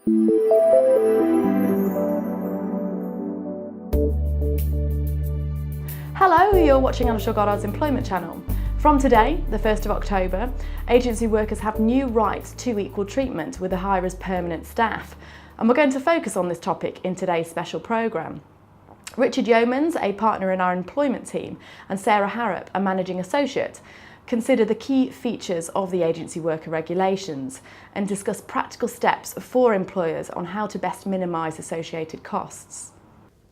Hello, you're watching Addleshaw Goddard's Employment Channel. From today, the 1st of October, agency workers have new rights to equal treatment with the hire as permanent staff. And we're going to focus on this topic in today's special programme. Richard Yeomans, a partner in our employment team, and Sarah Harrop, a managing associate, consider the key features of the agency worker regulations and discuss practical steps for employers on how to best minimise associated costs.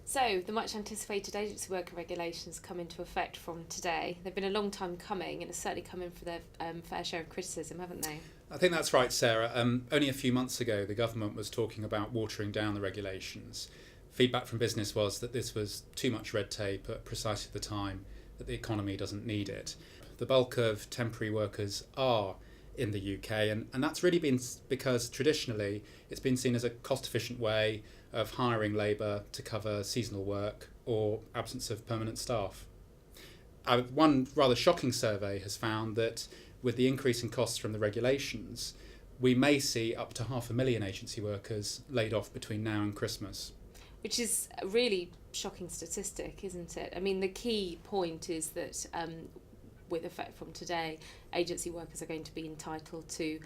So, the much anticipated agency worker regulations come into effect from today. They've been a long time coming and have certainly come in for their fair share of criticism, haven't they? I think that's right, Sarah. Only a few months ago, the government was talking about watering down the regulations. Feedback from business was that this was too much red tape at precisely the time that the economy doesn't need it. The bulk of temporary workers are in the UK, and that's really been because traditionally it's been seen as a cost-efficient way of hiring labour to cover seasonal work or absence of permanent staff. One rather shocking survey has found that with the increase in costs from the regulations, we may see up to 500,000 agency workers laid off between now and Christmas. Which is a really shocking statistic, isn't it? I mean, the key point is that with effect from today, agency workers are going to be entitled to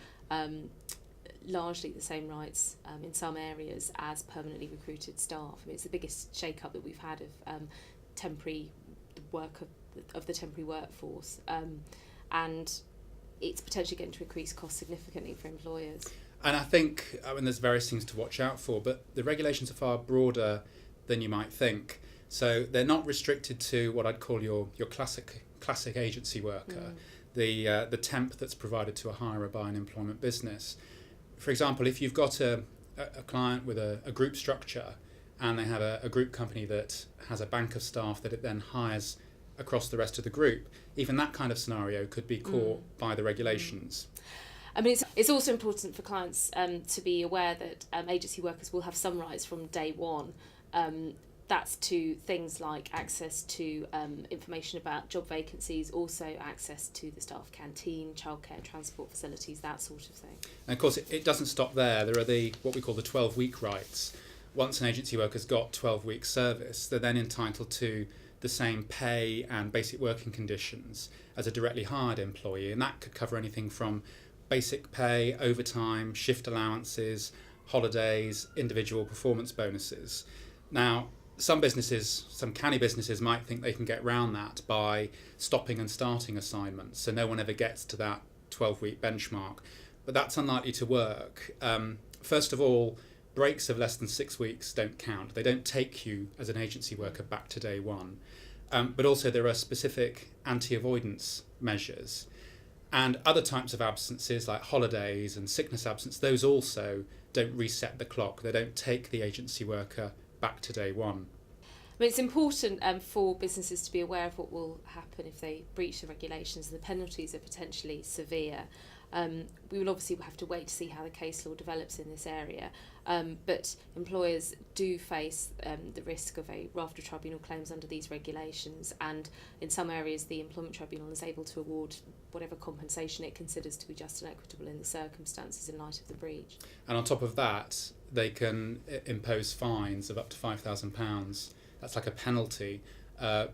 largely the same rights in some areas as permanently recruited staff. I mean, it's the biggest shake-up that we've had of temporary work of the temporary workforce, and it's potentially going to increase costs significantly for employers. And I think there's various things to watch out for, but the regulations are far broader than you might think. So they're not restricted to what I'd call your classic agency worker, the temp that's provided to a hirer by an employment business. For example, if you've got a client with a group structure and they have a group company that has a bank of staff that it then hires across the rest of the group, even that kind of scenario could be caught by the regulations. I mean, it's also important for clients to be aware that agency workers will have some rights from day one. That's to things like access to information about job vacancies, also access to the staff canteen, childcare, transport facilities, that sort of thing. And of course, it doesn't stop there. There are what we call the 12-week rights. Once an agency worker's got 12 weeks service, they're then entitled to the same pay and basic working conditions as a directly hired employee, and that could cover anything from basic pay, overtime, shift allowances, holidays, individual performance bonuses. Now, some canny businesses might think they can get around that by stopping and starting assignments, so no one ever gets to that 12-week benchmark. But that's unlikely to work. First of all, breaks of less than 6 weeks don't count. They don't take you as an agency worker back to day one. But also there are specific anti-avoidance measures. And other types of absences like holidays and sickness absence, those also don't reset the clock. They don't take the agency worker back to day one. I mean, it's important for businesses to be aware of what will happen if they breach the regulations. The penalties are potentially severe. We will obviously have to wait to see how the case law develops in this area, but employers do face the risk of a raft of tribunal claims under these regulations, and in some areas the employment tribunal is able to award whatever compensation it considers to be just and equitable in the circumstances in light of the breach. And on top of that, they can impose fines of up to £5,000. That's like a penalty per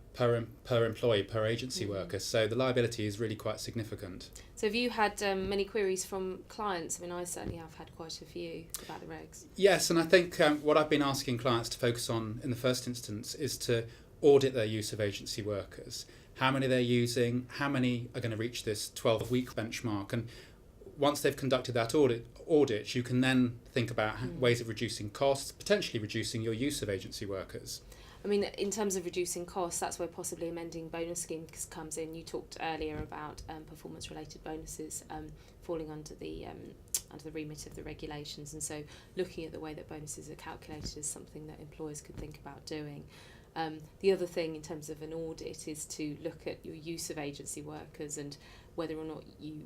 employee, per agency worker. So the liability is really quite significant. So have you had many queries from clients? I mean, I certainly have had quite a few about the regs. Yes, and I think what I've been asking clients to focus on in the first instance is to audit their use of agency workers. How many they're using, how many are going to reach this 12-week benchmark. And once they've conducted that audit, you can then think about ways of reducing costs, potentially reducing your use of agency workers. I mean, in terms of reducing costs, that's where possibly amending bonus schemes comes in. You talked earlier about performance-related bonuses falling under the remit of the regulations, and so looking at the way that bonuses are calculated is something that employers could think about doing. The other thing in terms of an audit is to look at your use of agency workers and whether or not you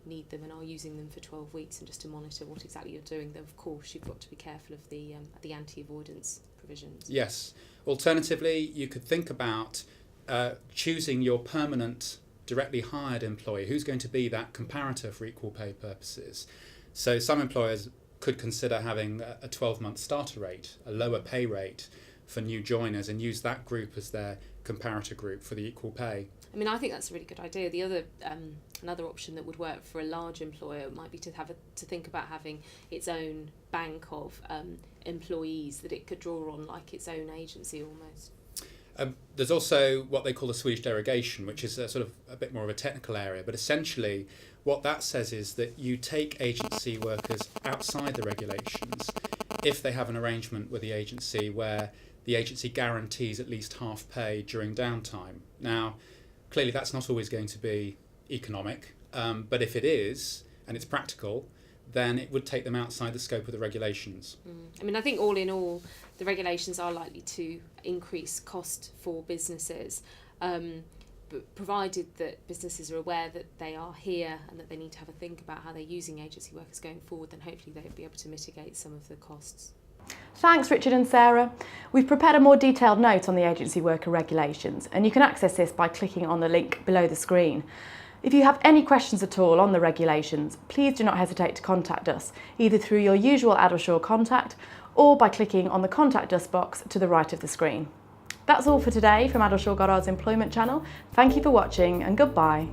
need them and are using them for 12 weeks, and just to monitor what exactly you're doing. Though, of course, you've got to be careful of the anti-avoidance provisions. Yes. Alternatively, you could think about choosing your permanent, directly hired employee. Who's going to be that comparator for equal pay purposes? So some employers could consider having a 12-month starter rate, a lower pay rate for new joiners, and use that group as their comparator group for the equal pay. I mean, I think that's a really good idea. The other, another option that would work for a large employer might be to think about having its own bank of employees that it could draw on, like its own agency almost. There's also what they call the Swedish derogation, which is a bit more of a technical area, but essentially what that says is that you take agency workers outside the regulations if they have an arrangement with the agency where the agency guarantees at least half pay during downtime. Now, clearly that's not always going to be economic, but if it is, and it's practical, then it would take them outside the scope of the regulations. I mean, I think all in all, the regulations are likely to increase cost for businesses, but provided that businesses are aware that they are here and that they need to have a think about how they're using agency workers going forward, then hopefully they'll be able to mitigate some of the costs. Thanks Richard and Sarah. We've prepared a more detailed note on the agency worker regulations, and you can access this by clicking on the link below the screen. If you have any questions at all on the regulations, please do not hesitate to contact us, either through your usual Addleshaw contact or by clicking on the Contact Us box to the right of the screen. That's all for today from Addleshaw Goddard's Employment Channel. Thank you for watching and goodbye.